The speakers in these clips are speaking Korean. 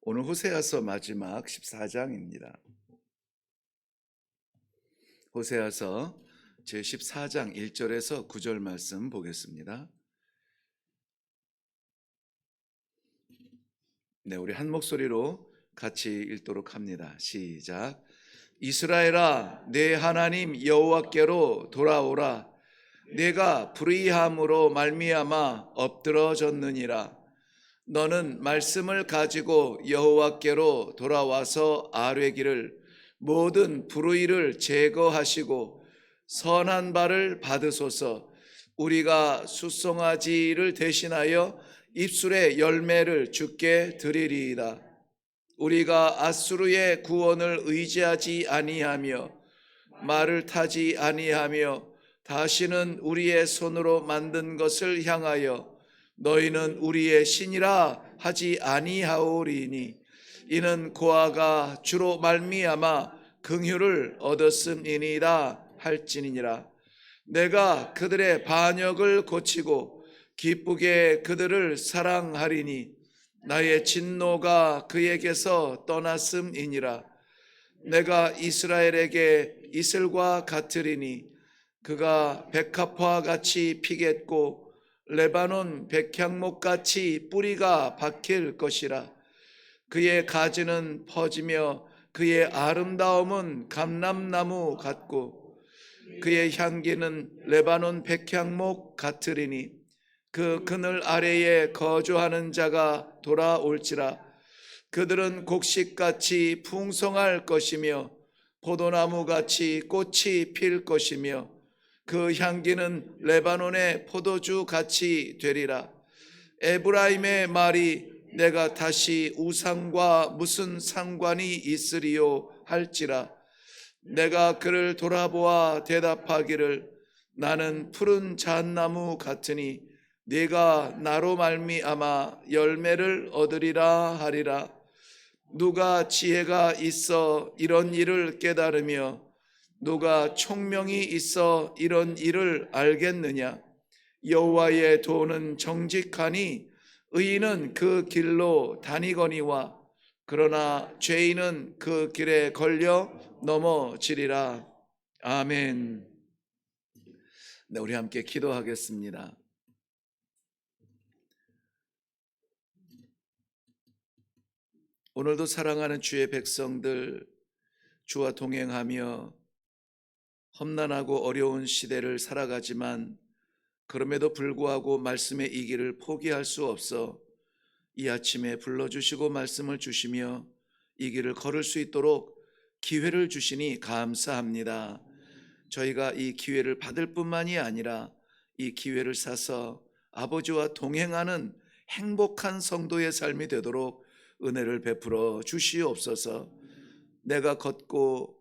오늘 호세아서 마지막 14장입니다. 호세아서 제14장 1절에서 9절 말씀 보겠습니다. 네, 우리 한 목소리로 같이 읽도록 합니다. 시작. 이스라엘아, 내 하나님 여호와께로 돌아오라. 내가 불의함으로 말미암아 엎드러졌느니라. 너는 말씀을 가지고 여호와께로 돌아와서 아뢰기를 모든 불의를 제거하시고 선한 바를 받으소서. 우리가 숫송아지를 대신하여 입술의 열매를 주께 드리리이다. 우리가 앗수르의 구원을 의지하지 아니하며 말을 타지 아니하며 다시는 우리의 손으로 만든 것을 향하여 너희는 우리의 신이라 하지 아니하오리니 이는 고아가 주로 말미암아 긍휼을 얻었음이니라 할지니라. 내가 그들의 반역을 고치고 기쁘게 그들을 사랑하리니 나의 진노가 그에게서 떠났음이니라. 내가 이스라엘에게 이슬과 같으리니 그가 백합화 같이 피겠고 레바논 백향목같이 뿌리가 박힐 것이라. 그의 가지는 퍼지며 그의 아름다움은 감람나무 같고 그의 향기는 레바논 백향목 같으리니 그 그늘 아래에 거주하는 자가 돌아올지라. 그들은 곡식같이 풍성할 것이며 포도나무같이 꽃이 필 것이며 그 향기는 레바논의 포도주 같이 되리라. 에브라임의 말이 내가 다시 우상과 무슨 상관이 있으리요 할지라. 내가 그를 돌아보아 대답하기를 나는 푸른 잣나무 같으니 네가 나로 말미암아 열매를 얻으리라 하리라. 누가 지혜가 있어 이런 일을 깨달으며 누가 총명이 있어 이런 일을 알겠느냐. 여호와의 도는 정직하니 의인은 그 길로 다니거니와 그러나 죄인은 그 길에 걸려 넘어지리라. 아멘. 네, 우리 함께 기도하겠습니다. 오늘도 사랑하는 주의 백성들, 주와 동행하며 험난하고 어려운 시대를 살아가지만 그럼에도 불구하고 말씀의 이 길을 포기할 수 없어 이 아침에 불러주시고 말씀을 주시며 이 길을 걸을 수 있도록 기회를 주시니 감사합니다. 저희가 이 기회를 받을 뿐만이 아니라 이 기회를 사서 아버지와 동행하는 행복한 성도의 삶이 되도록 은혜를 베풀어 주시옵소서. 내가 걷고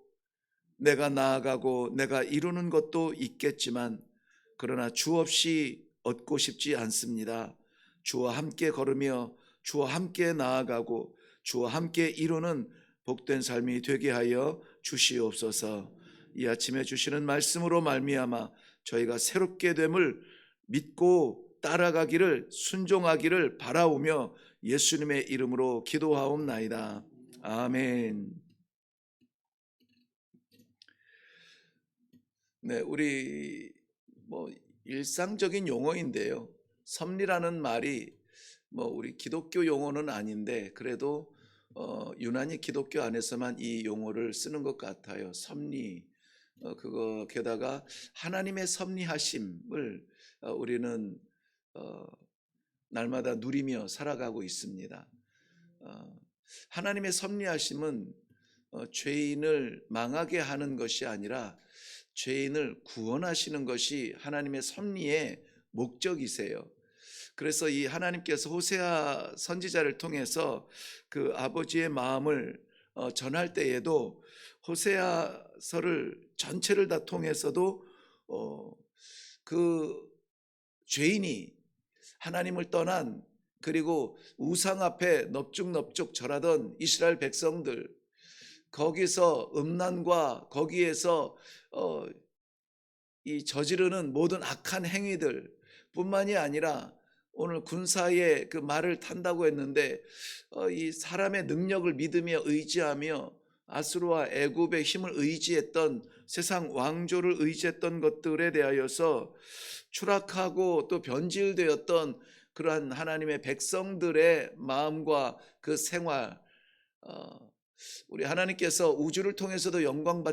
내가 나아가고 내가 이루는 것도 있겠지만 그러나 주 없이 얻고 싶지 않습니다. 주와 함께 걸으며 주와 함께 나아가고 주와 함께 이루는 복된 삶이 되게 하여 주시옵소서. 이 아침에 주시는 말씀으로 말미암아 저희가 새롭게 됨을 믿고 따라가기를 순종하기를 바라오며 예수님의 이름으로 기도하옵나이다. 아멘. 네, 우리 일상적인 용어인데요. 섭리라는 말이 우리 기독교 용어는 아닌데 그래도 유난히 기독교 안에서만 이 용어를 쓰는 것 같아요. 섭리. 그거 게다가 하나님의 섭리하심을 우리는 날마다 누리며 살아가고 있습니다. 하나님의 섭리하심은 죄인을 망하게 하는 것이 아니라 죄인을 구원하시는 것이 하나님의 섭리의 목적이세요. 그래서 이 하나님께서 호세아 선지자를 통해서 그 아버지의 마음을 전할 때에도 호세아서를 전체를 다 통해서도 그 죄인이 하나님을 떠난 그리고 우상 앞에 넙죽넙죽 절하던 이스라엘 백성들, 거기서 음란과 거기에서 이 저지르는 모든 악한 행위들 뿐만이 아니라 오늘 군사의 그 말을 탄다고 했는데 이 사람의 능력을 믿으며 의지하며 아수르와 애굽의 힘을 의지했던 세상 왕조를 의지했던 것들에 대하여서 추락하고 또 변질되었던 그러한 하나님의 백성들의 마음과 그 생활, 우리 하나님께서 우주를 통해서도 영광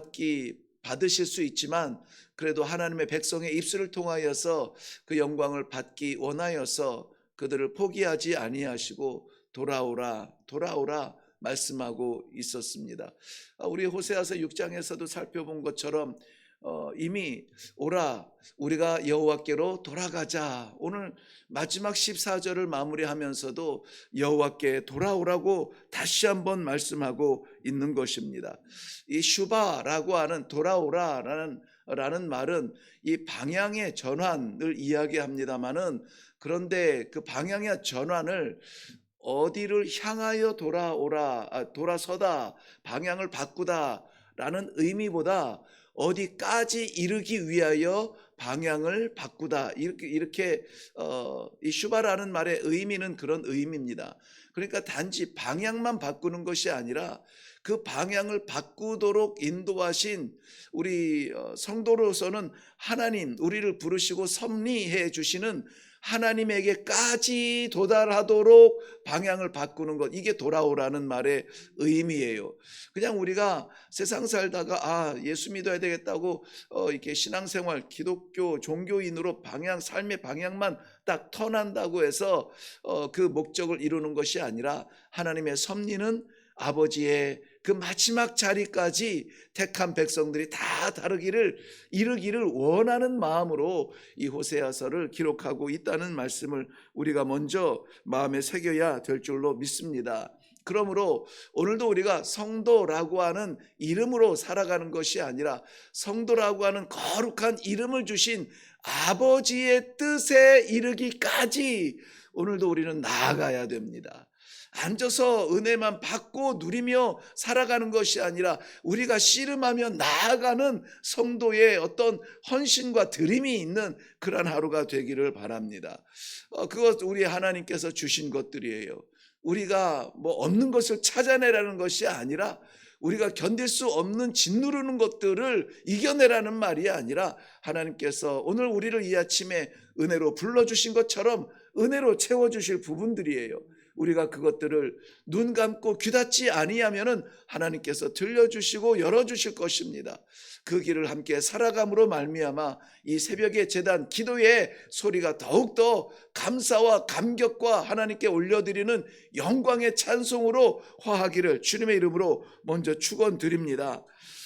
받으실 수 있지만 그래도 하나님의 백성의 입술을 통하여서 그 영광을 받기 원하여서 그들을 포기하지 아니하시고 돌아오라 돌아오라 말씀하고 있었습니다. 우리 호세아서 6장에서도 살펴본 것처럼 이미 오라 우리가 여호와께로 돌아가자, 오늘 마지막 14절을 마무리하면서도 여호와께 돌아오라고 다시 한번 말씀하고 있는 것입니다. 이 슈바라고 하는 돌아오라라는 말은 이 방향의 전환을 이야기합니다마는, 그런데 그 방향의 전환을 어디를 향하여 돌아서다, 방향을 바꾸다라는 의미보다 어디까지 이르기 위하여 방향을 바꾸다, 이렇게 이 슈바라는 말의 의미는 그런 의미입니다. 그러니까 단지 방향만 바꾸는 것이 아니라 그 방향을 바꾸도록 인도하신 우리 성도로서는 하나님, 우리를 부르시고 섭리해 주시는 하나님에게까지 도달하도록 방향을 바꾸는 것, 이게 돌아오라는 말의 의미예요. 그냥 우리가 세상 살다가 예수 믿어야 되겠다고 이렇게 신앙생활 기독교 종교인으로 삶의 방향만 딱 턴한다고 해서 그 목적을 이루는 것이 아니라, 하나님의 섭리는 아버지의 그 마지막 자리까지 택한 백성들이 다 이르기를 원하는 마음으로 이 호세아서를 기록하고 있다는 말씀을 우리가 먼저 마음에 새겨야 될 줄로 믿습니다. 그러므로 오늘도 우리가 성도라고 하는 이름으로 살아가는 것이 아니라, 성도라고 하는 거룩한 이름을 주신 아버지의 뜻에 이르기까지 오늘도 우리는 나아가야 됩니다. 앉아서 은혜만 받고 누리며 살아가는 것이 아니라 우리가 씨름하며 나아가는 성도의 어떤 헌신과 드림이 있는 그런 하루가 되기를 바랍니다. 그것 우리 하나님께서 주신 것들이에요. 우리가 뭐 없는 것을 찾아내라는 것이 아니라, 우리가 견딜 수 없는 짓누르는 것들을 이겨내라는 말이 아니라, 하나님께서 오늘 우리를 이 아침에 은혜로 불러주신 것처럼 은혜로 채워주실 부분들이에요. 우리가 그것들을 눈 감고 귀 닫지 아니하면은 하나님께서 들려주시고 열어주실 것입니다. 그 길을 함께 살아감으로 말미암아 이 새벽의 제단 기도의 소리가 더욱더 감사와 감격과 하나님께 올려드리는 영광의 찬송으로 화하기를 주님의 이름으로 먼저 축원드립니다.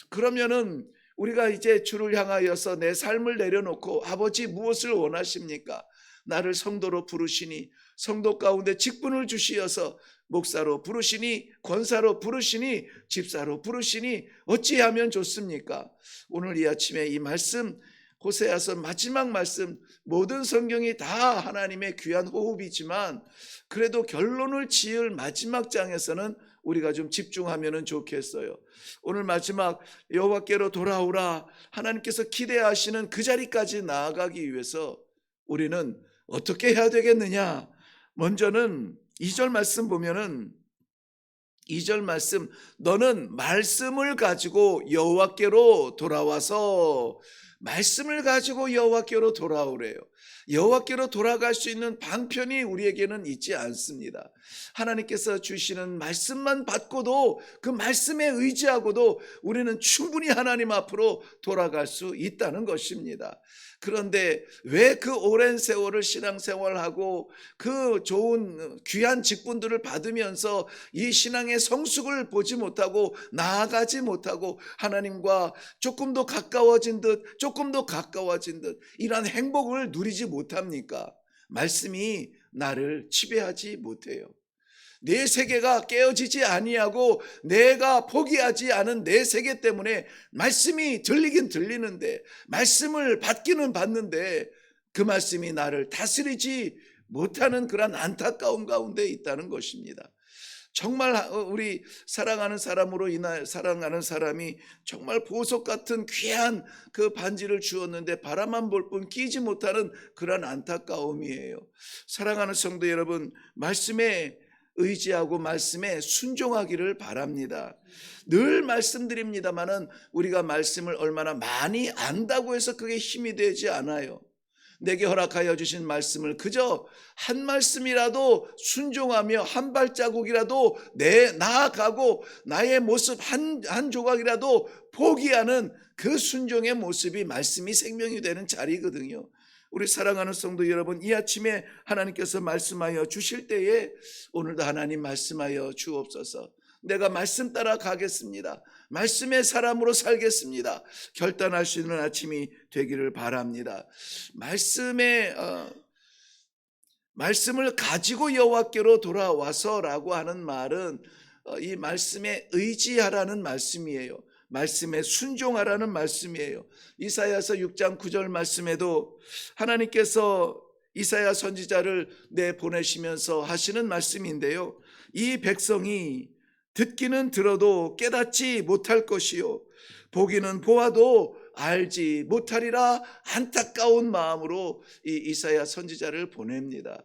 그러면은 우리가 이제 주를 향하여서 내 삶을 내려놓고, 아버지 무엇을 원하십니까? 나를 성도로 부르시니, 성도 가운데 직분을 주시어서 목사로 부르시니, 권사로 부르시니, 집사로 부르시니 어찌하면 좋습니까? 오늘 이 아침에 이 말씀, 호세아서 마지막 말씀, 모든 성경이 다 하나님의 귀한 호흡이지만 그래도 결론을 지을 마지막 장에서는 우리가 좀 집중하면 좋겠어요. 오늘 마지막 여호와께로 돌아오라, 하나님께서 기대하시는 그 자리까지 나아가기 위해서 우리는 어떻게 해야 되겠느냐? 먼저는 2절 말씀 보면은, 2절 말씀, 너는 말씀을 가지고 여호와께로 돌아와서, 말씀을 가지고 여호와께로 돌아오래요. 여호와께로 돌아갈 수 있는 방편이 우리에게는 있지 않습니다. 하나님께서 주시는 말씀만 받고도, 그 말씀에 의지하고도 우리는 충분히 하나님 앞으로 돌아갈 수 있다는 것입니다. 그런데 왜 그 오랜 세월을 신앙생활하고 그 좋은 귀한 직분들을 받으면서 이 신앙의 성숙을 보지 못하고 나아가지 못하고 하나님과 조금 더 가까워진 듯 이런 행복을 누리지 못합니까? 말씀이 나를 지배하지 못해요. 내 세계가 깨어지지 아니하고 내가 포기하지 않은 내 세계 때문에 말씀이 들리긴 들리는데, 말씀을 받기는 받는데 그 말씀이 나를 다스리지 못하는 그런 안타까움 가운데 있다는 것입니다. 정말 우리 사랑하는 사람으로 인하여 사랑하는 사람이 정말 보석 같은 귀한 그 반지를 주었는데 바라만 볼 뿐 끼지 못하는 그런 안타까움이에요. 사랑하는 성도 여러분, 말씀에 의지하고 말씀에 순종하기를 바랍니다. 늘 말씀드립니다마는 우리가 말씀을 얼마나 많이 안다고 해서 그게 힘이 되지 않아요. 내게 허락하여 주신 말씀을 그저 한 말씀이라도 순종하며 한 발자국이라도 나아가고 나의 모습 한 조각이라도 포기하는 그 순종의 모습이 말씀이 생명이 되는 자리거든요. 우리 사랑하는 성도 여러분, 이 아침에 하나님께서 말씀하여 주실 때에 오늘도 하나님 말씀하여 주옵소서. 내가 말씀 따라 가겠습니다. 말씀의 사람으로 살겠습니다. 결단할 수 있는 아침이 되기를 바랍니다. 말씀을 가지고 여호와께로 돌아와서라고 하는 말은 이 말씀에 의지하라는 말씀이에요. 말씀에 순종하라는 말씀이에요. 이사야서 6장 9절 말씀에도 하나님께서 이사야 선지자를 내보내시면서 하시는 말씀인데요. 이 백성이 듣기는 들어도 깨닫지 못할 것이요 보기는 보아도 알지 못하리라 안타까운 마음으로 이 이사야 선지자를 보냅니다.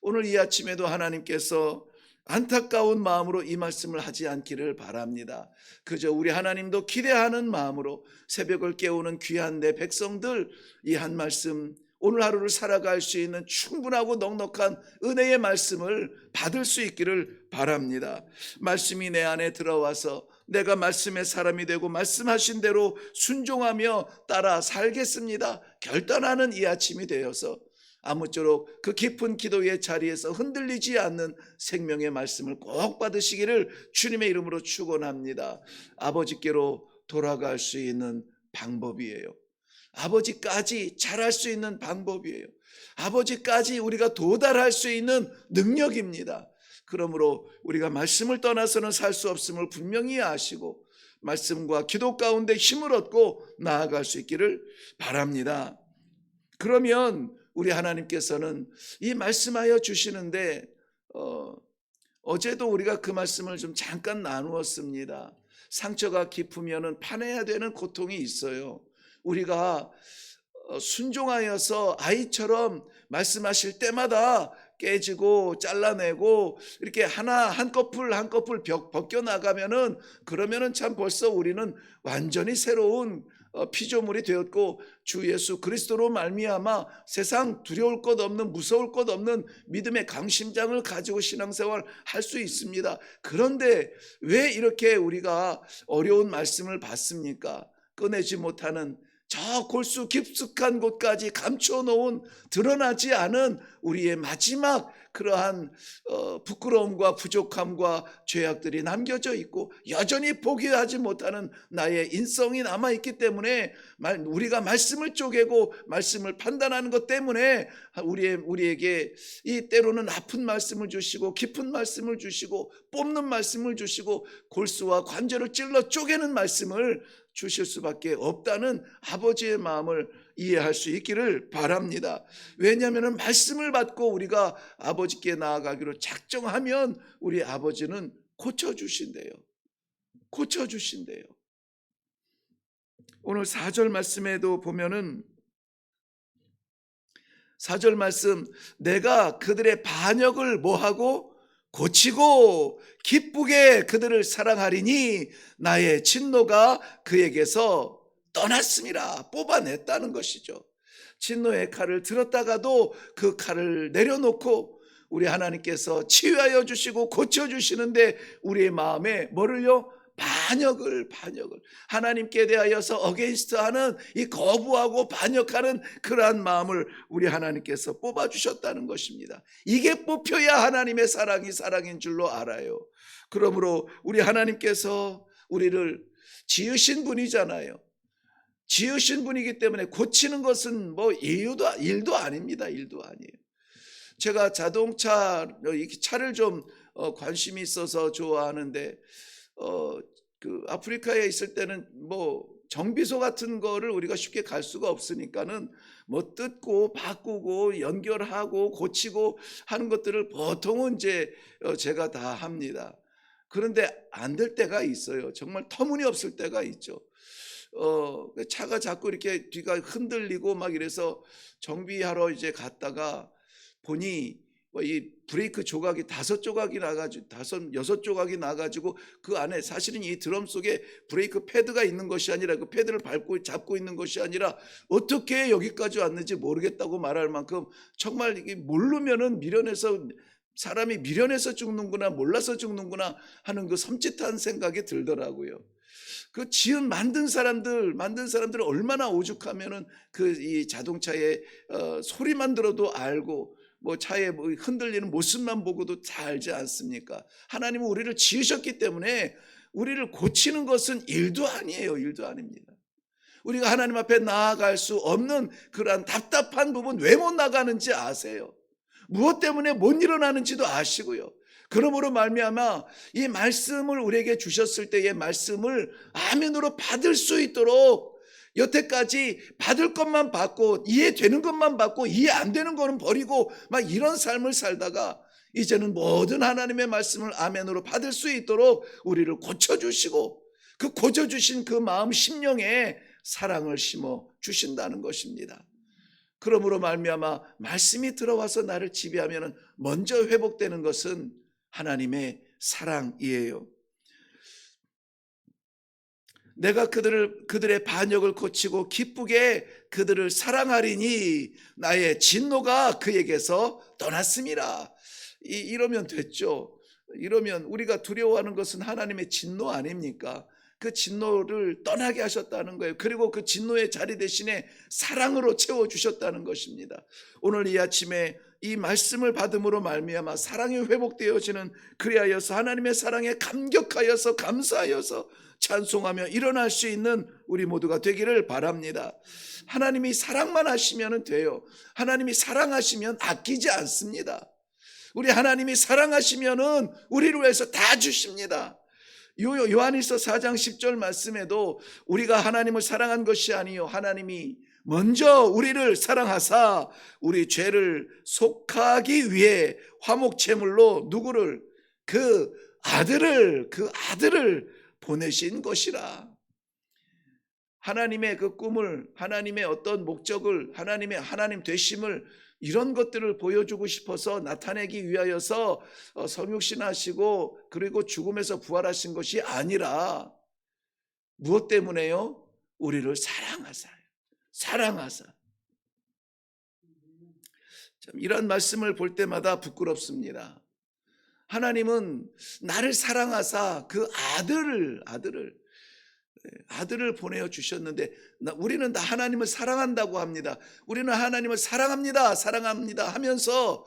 오늘 이 아침에도 하나님께서 안타까운 마음으로 이 말씀을 하지 않기를 바랍니다. 그저 우리 하나님도 기대하는 마음으로 새벽을 깨우는 귀한 내 백성들 이 한 말씀 오늘 하루를 살아갈 수 있는 충분하고 넉넉한 은혜의 말씀을 받을 수 있기를 바랍니다. 말씀이 내 안에 들어와서 내가 말씀의 사람이 되고 말씀하신 대로 순종하며 따라 살겠습니다. 결단하는 이 아침이 되어서 아무쪼록 그 깊은 기도의 자리에서 흔들리지 않는 생명의 말씀을 꼭 받으시기를 주님의 이름으로 축원합니다. 아버지께로 돌아갈 수 있는 방법이에요. 아버지까지 잘할 수 있는 방법이에요. 아버지까지 우리가 도달할 수 있는 능력입니다. 그러므로 우리가 말씀을 떠나서는 살 수 없음을 분명히 아시고 말씀과 기도 가운데 힘을 얻고 나아갈 수 있기를 바랍니다. 그러면 우리 하나님께서는 이 말씀하여 주시는데 어제도 우리가 그 말씀을 좀 잠깐 나누었습니다. 상처가 깊으면 파내야 되는 고통이 있어요. 우리가 순종하여서 아이처럼 말씀하실 때마다 깨지고 잘라내고 이렇게 한꺼풀 벗겨 나가면은 그러면은 참 벌써 우리는 완전히 새로운 피조물이 되었고 주 예수 그리스도로 말미암아 세상 두려울 것 없는 무서울 것 없는 믿음의 강심장을 가지고 신앙생활 할 수 있습니다. 그런데 왜 이렇게 우리가 어려운 말씀을 받습니까? 꺼내지 못하는 저 골수 깊숙한 곳까지 감추어 놓은 드러나지 않은 우리의 마지막 그러한 부끄러움과 부족함과 죄악들이 남겨져 있고 여전히 포기하지 못하는 나의 인성이 남아있기 때문에 우리가 말씀을 쪼개고 말씀을 판단하는 것 때문에 우리에게 이 때로는 아픈 말씀을 주시고 깊은 말씀을 주시고 뽑는 말씀을 주시고 골수와 관절을 찔러 쪼개는 말씀을 주실 수밖에 없다는 아버지의 마음을 이해할 수 있기를 바랍니다. 왜냐하면 말씀을 받고 우리가 아버지께 나아가기로 작정하면 우리 아버지는 고쳐주신대요. 고쳐주신대요. 오늘 4절 말씀에도 보면은 4절 말씀 내가 그들의 반역을 뭐하고 고치고 기쁘게 그들을 사랑하리니 나의 진노가 그에게서 떠났음이라 뽑아냈다는 것이죠. 진노의 칼을 들었다가도 그 칼을 내려놓고 우리 하나님께서 치유하여 주시고 고쳐주시는데 우리의 마음에 뭐를요? 반역을 하나님께 대하여서 어게인스트하는 이 거부하고 반역하는 그러한 마음을 우리 하나님께서 뽑아주셨다는 것입니다. 이게 뽑혀야 하나님의 사랑이 사랑인 줄로 알아요. 그러므로 우리 하나님께서 우리를 지으신 분이잖아요. 지으신 분이기 때문에 고치는 것은 뭐 일도 아닙니다. 일도 아니에요. 제가 자동차 차를 좀 관심이 있어서 좋아하는데 그 아프리카에 있을 때는 뭐 정비소 같은 거를 우리가 쉽게 갈 수가 없으니까는 뭐 뜯고 바꾸고 연결하고 고치고 하는 것들을 보통은 이제 제가 다 합니다. 그런데 안 될 때가 있어요. 정말 터무니없을 때가 있죠. 차가 자꾸 이렇게 뒤가 흔들리고 막 이래서 정비하러 이제 갔다가 보니 이 브레이크 조각이 5조각이 나가지고 6조각이 나가지고 그 안에 사실은 이 드럼 속에 브레이크 패드가 있는 것이 아니라 그 패드를 잡고 있는 것이 아니라 어떻게 여기까지 왔는지 모르겠다고 말할 만큼 정말 이게 모르면은 사람이 미련해서 죽는구나, 몰라서 죽는구나 하는 그 섬찟한 생각이 들더라고요. 그 만든 사람들 얼마나 오죽하면은 이 자동차의 소리만 들어도 알고 뭐 차에 흔들리는 모습만 보고도 다 알지 않습니까? 하나님은 우리를 지으셨기 때문에 우리를 고치는 것은 일도 아니에요. 일도 아닙니다. 우리가 하나님 앞에 나아갈 수 없는 그러한 답답한 부분 왜 못 나가는지 아세요? 무엇 때문에 못 일어나는지도 아시고요. 그러므로 말미암아 이 말씀을 우리에게 주셨을 때의 말씀을 아멘으로 받을 수 있도록 여태까지 받을 것만 받고 이해되는 것만 받고 이해 안 되는 거는 버리고 막 이런 삶을 살다가 이제는 모든 하나님의 말씀을 아멘으로 받을 수 있도록 우리를 고쳐주시고 그 고쳐주신 그 마음 심령에 사랑을 심어 주신다는 것입니다. 그러므로 말미암아 말씀이 들어와서 나를 지배하면 먼저 회복되는 것은 하나님의 사랑이에요. 내가 그들의 반역을 고치고 기쁘게 그들을 사랑하리니 나의 진노가 그에게서 떠났음이라. 이러면 됐죠. 이러면 우리가 두려워하는 것은 하나님의 진노 아닙니까? 그 진노를 떠나게 하셨다는 거예요. 그리고 그 진노의 자리 대신에 사랑으로 채워주셨다는 것입니다. 오늘 이 아침에 이 말씀을 받음으로 말미암아 사랑이 회복되어지는, 그리하여서 하나님의 사랑에 감격하여서 감사하여서 찬송하며 일어날 수 있는 우리 모두가 되기를 바랍니다. 하나님이 사랑만 하시면 돼요. 하나님이 사랑하시면 아끼지 않습니다. 우리 하나님이 사랑하시면은 우리를 위해서 다 주십니다. 요한일서 4장 10절 말씀에도 우리가 하나님을 사랑한 것이 아니요 하나님이 먼저 우리를 사랑하사 우리 죄를 속하기 위해 화목제물로 누구를? 그 아들을 보내신 것이라. 하나님의 그 꿈을, 하나님의 어떤 목적을, 하나님 되심을, 이런 것들을 보여주고 싶어서 나타내기 위하여서 성육신하시고 그리고 죽음에서 부활하신 것이 아니라 무엇 때문에요? 우리를 사랑하사. 참 이런 말씀을 볼 때마다 부끄럽습니다. 하나님은 나를 사랑하사 그 아들을 보내어 주셨는데 우리는 다 하나님을 사랑한다고 합니다. 우리는 하나님을 사랑합니다 하면서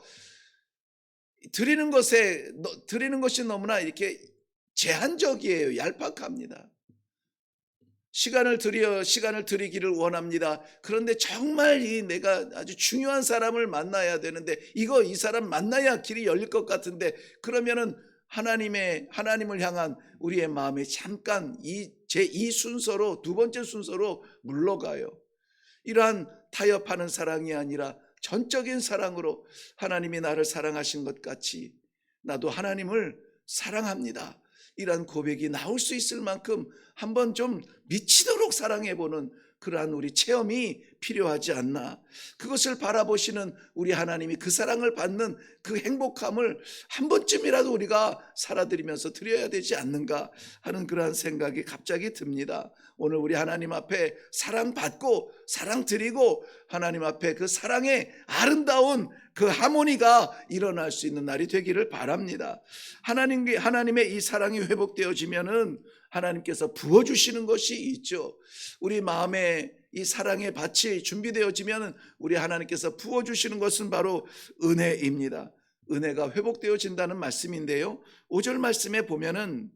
드리는 것이 너무나 이렇게 제한적이에요. 얄팍합니다. 시간을 드리기를 원합니다. 그런데 정말 내가 아주 중요한 사람을 만나야 되는데 이 사람 만나야 길이 열릴 것 같은데 그러면은 하나님을 향한 우리의 마음이 잠깐 제2 순서로, 두 번째 순서로 물러가요. 이러한 타협하는 사랑이 아니라 전적인 사랑으로 하나님이 나를 사랑하신 것 같이 나도 하나님을 사랑합니다. 이러한 고백이 나올 수 있을 만큼 한번 좀 미치도록 사랑해보는 그러한 우리 체험이 필요하지 않나. 그것을 바라보시는 우리 하나님이 그 사랑을 받는 그 행복함을 한 번쯤이라도 우리가 살아드리면서 드려야 되지 않는가 하는 그러한 생각이 갑자기 듭니다. 오늘 우리 하나님 앞에 사랑받고 사랑드리고 하나님 앞에 그 사랑의 아름다운 그 하모니가 일어날 수 있는 날이 되기를 바랍니다. 하나님의 이 사랑이 회복되어지면은 하나님께서 부어주시는 것이 있죠. 우리 마음에 이 사랑의 밭이 준비되어지면 우리 하나님께서 부어주시는 것은 바로 은혜입니다. 은혜가 회복되어진다는 말씀인데요. 5절 말씀에 보면은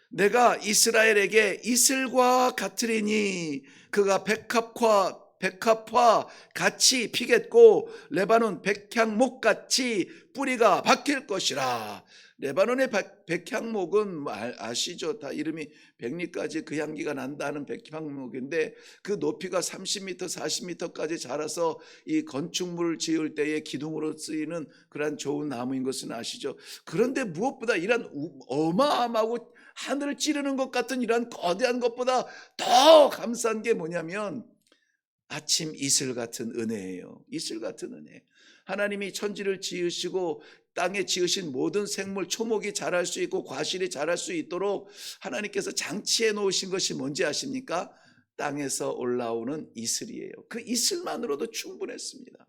내가 이스라엘에게 이슬과 같으리니 그가 백합화 같이 피겠고 레바논 백향목같이 뿌리가 박힐 것이라. 레바논의 백향목은 뭐 아시죠? 다 이름이 백리까지 그 향기가 난다는 백향목인데 그 높이가 30m, 40m까지 자라서 이 건축물을 지을 때의 기둥으로 쓰이는 그러한 좋은 나무인 것은 아시죠? 그런데 무엇보다 이런 어마어마하고 하늘을 찌르는 것 같은 이런 거대한 것보다 더 감사한 게 뭐냐면 아침 이슬 같은 은혜예요. 이슬 같은 은혜. 하나님이 천지를 지으시고 땅에 지으신 모든 생물, 초목이 자랄 수 있고 과실이 자랄 수 있도록 하나님께서 장치해 놓으신 것이 뭔지 아십니까? 땅에서 올라오는 이슬이에요. 그 이슬만으로도 충분했습니다.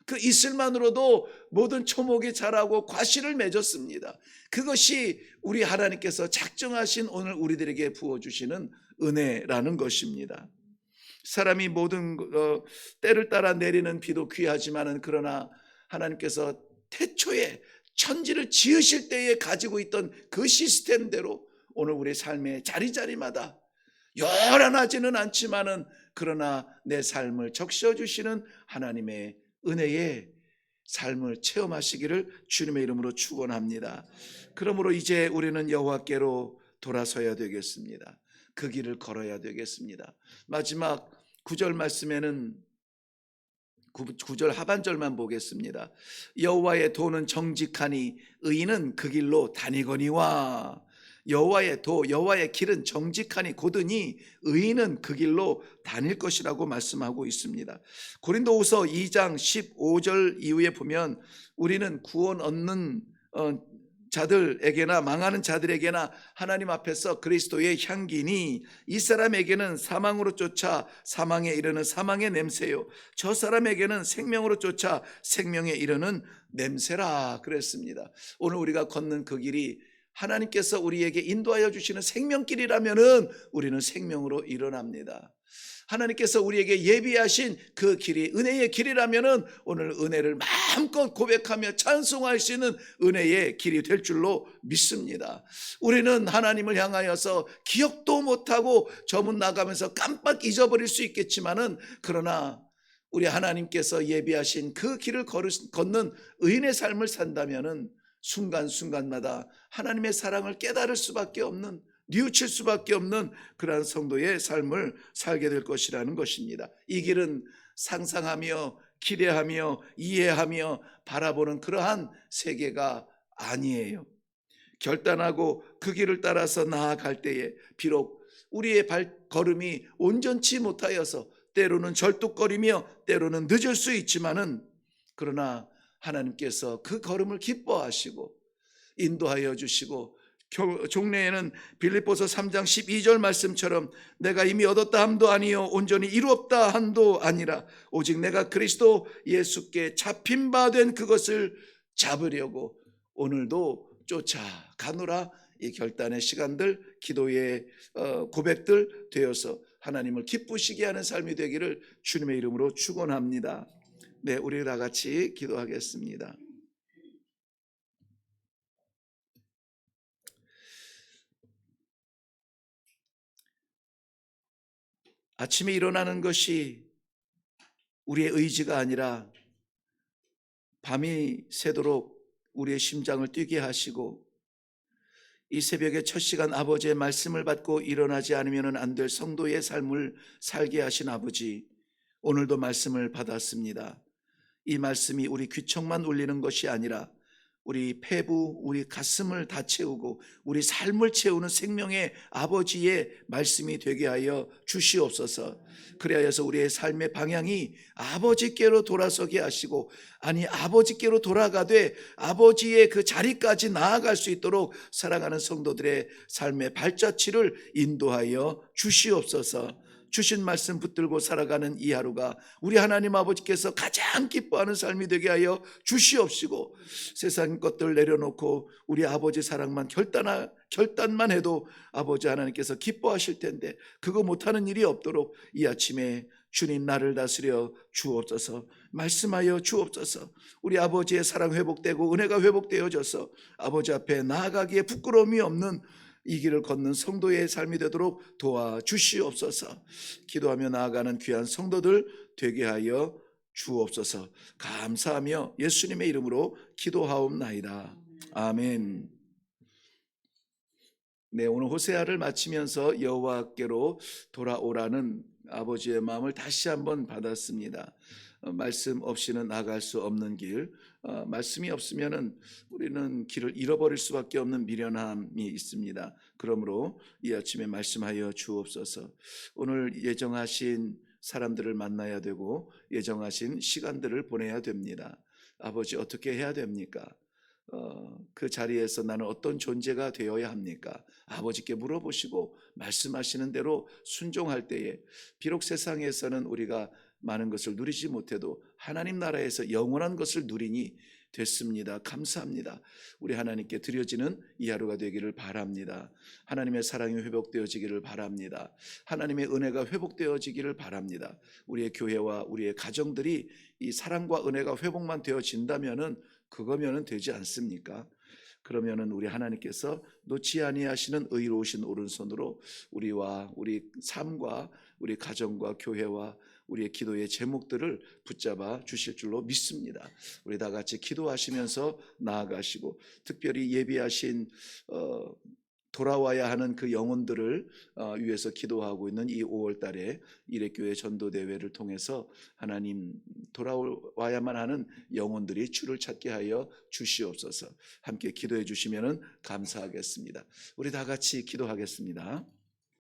그 이슬만으로도 모든 초목이 자라고 과실을 맺었습니다. 그것이 우리 하나님께서 작정하신 오늘 우리들에게 부어주시는 은혜라는 것입니다. 사람이 모든 때를 따라 내리는 비도 귀하지만은 그러나 하나님께서 태초에 천지를 지으실 때에 가지고 있던 그 시스템대로 오늘 우리 삶의 자리자리마다 요란하지는 않지만은 그러나 내 삶을 적셔 주시는 하나님의 은혜의 삶을 체험하시기를 주님의 이름으로 축원합니다. 그러므로 이제 우리는 여호와께로 돌아서야 되겠습니다. 그 길을 걸어야 되겠습니다. 마지막 9절 말씀에는 9절 하반절만 보겠습니다. 여호와의 도는 정직하니 의인은 그 길로 다니거니와. 여호와의 도, 여호와의 길은 정직하니 곧으니 의인은 그 길로 다닐 것이라고 말씀하고 있습니다. 고린도후서 2장 15절 이후에 보면 우리는 구원 얻는 자들에게나 망하는 자들에게나 하나님 앞에서 그리스도의 향기니 이 사람에게는 사망으로 쫓아 사망에 이르는 사망의 냄새요 저 사람에게는 생명으로 쫓아 생명에 이르는 냄새라 그랬습니다. 오늘 우리가 걷는 그 길이 하나님께서 우리에게 인도하여 주시는 생명길이라면은 우리는 생명으로 일어납니다. 하나님께서 우리에게 예비하신 그 길이 은혜의 길이라면은 오늘 은혜를 마음껏 고백하며 찬송할 수 있는 은혜의 길이 될 줄로 믿습니다. 우리는 하나님을 향하여서 기억도 못하고 저문 나가면서 깜빡 잊어버릴 수 있겠지만은 그러나 우리 하나님께서 예비하신 그 길을 걷는 의인의 삶을 산다면은 순간순간마다 하나님의 사랑을 깨달을 수밖에 없는 뉘우칠 수밖에 없는 그러한 성도의 삶을 살게 될 것이라는 것입니다. 이 길은 상상하며 기대하며 이해하며 바라보는 그러한 세계가 아니에요. 결단하고 그 길을 따라서 나아갈 때에 비록 우리의 발걸음이 온전치 못하여서 때로는 절뚝거리며 때로는 늦을 수 있지만은 그러나 하나님께서 그 걸음을 기뻐하시고 인도하여 주시고 종례에는 빌립보서 3장 12절 말씀처럼 내가 이미 얻었다 함도 아니요 온전히 이루었다 한도 아니라 오직 내가 그리스도 예수께 잡힌 바 된 그것을 잡으려고 오늘도 쫓아가노라. 이 결단의 시간들, 기도의 고백들 되어서 하나님을 기쁘시게 하는 삶이 되기를 주님의 이름으로 축원합니다. 네, 우리 다 같이 기도하겠습니다. 아침에 일어나는 것이 우리의 의지가 아니라 밤이 새도록 우리의 심장을 뛰게 하시고 이 새벽의 첫 시간 아버지의 말씀을 받고 일어나지 않으면 안 될 성도의 삶을 살게 하신 아버지, 오늘도 말씀을 받았습니다. 이 말씀이 우리 귀청만 울리는 것이 아니라 우리 폐부, 우리 가슴을 다 채우고 우리 삶을 채우는 생명의 아버지의 말씀이 되게 하여 주시옵소서. 그래야해서 우리의 삶의 방향이 아버지께로 돌아서게 하시고 아니 아버지께로 돌아가되 아버지의 그 자리까지 나아갈 수 있도록 사랑하는 성도들의 삶의 발자취를 인도하여 주시옵소서. 주신 말씀 붙들고 살아가는 이 하루가 우리 하나님 아버지께서 가장 기뻐하는 삶이 되게 하여 주시옵시고 세상 것들 내려놓고 우리 아버지 사랑만 결단만 해도 아버지 하나님께서 기뻐하실 텐데 그거 못하는 일이 없도록 이 아침에 주님 나를 다스려 주옵소서. 말씀하여 주옵소서. 우리 아버지의 사랑 회복되고 은혜가 회복되어져서 아버지 앞에 나아가기에 부끄러움이 없는 이 길을 걷는 성도의 삶이 되도록 도와주시옵소서. 기도하며 나아가는 귀한 성도들 되게 하여 주옵소서. 감사하며 예수님의 이름으로 기도하옵나이다. 아멘. 네, 오늘 호세아를 마치면서 여호와께로 돌아오라는 아버지의 마음을 다시 한번 받았습니다. 말씀 없이는 나갈 수 없는 길, 말씀이 없으면은 우리는 길을 잃어버릴 수밖에 없는 미련함이 있습니다. 그러므로 이 아침에 말씀하여 주옵소서. 오늘 예정하신 사람들을 만나야 되고 예정하신 시간들을 보내야 됩니다. 아버지, 어떻게 해야 됩니까? 그 자리에서 나는 어떤 존재가 되어야 합니까? 아버지께 물어보시고 말씀하시는 대로 순종할 때에 비록 세상에서는 우리가 많은 것을 누리지 못해도 하나님 나라에서 영원한 것을 누리니 됐습니다. 감사합니다. 우리 하나님께 드려지는 이 하루가 되기를 바랍니다. 하나님의 사랑이 회복되어지기를 바랍니다. 하나님의 은혜가 회복되어지기를 바랍니다. 우리의 교회와 우리의 가정들이 이 사랑과 은혜가 회복만 되어진다면은 그거면은 되지 않습니까? 그러면은 우리 하나님께서 놓지 아니하시는 의로우신 오른손으로 우리와 우리 삶과 우리 가정과 교회와 우리의 기도의 제목들을 붙잡아 주실 줄로 믿습니다. 우리 다 같이 기도하시면서 나아가시고 특별히 예비하신 돌아와야 하는 그 영혼들을 위해서 기도하고 있는 이 5월 달에 일회교회 전도대회를 통해서 하나님 돌아와야만 하는 영혼들이 주를 찾게 하여 주시옵소서. 함께 기도해 주시면 감사하겠습니다. 우리 다 같이 기도하겠습니다.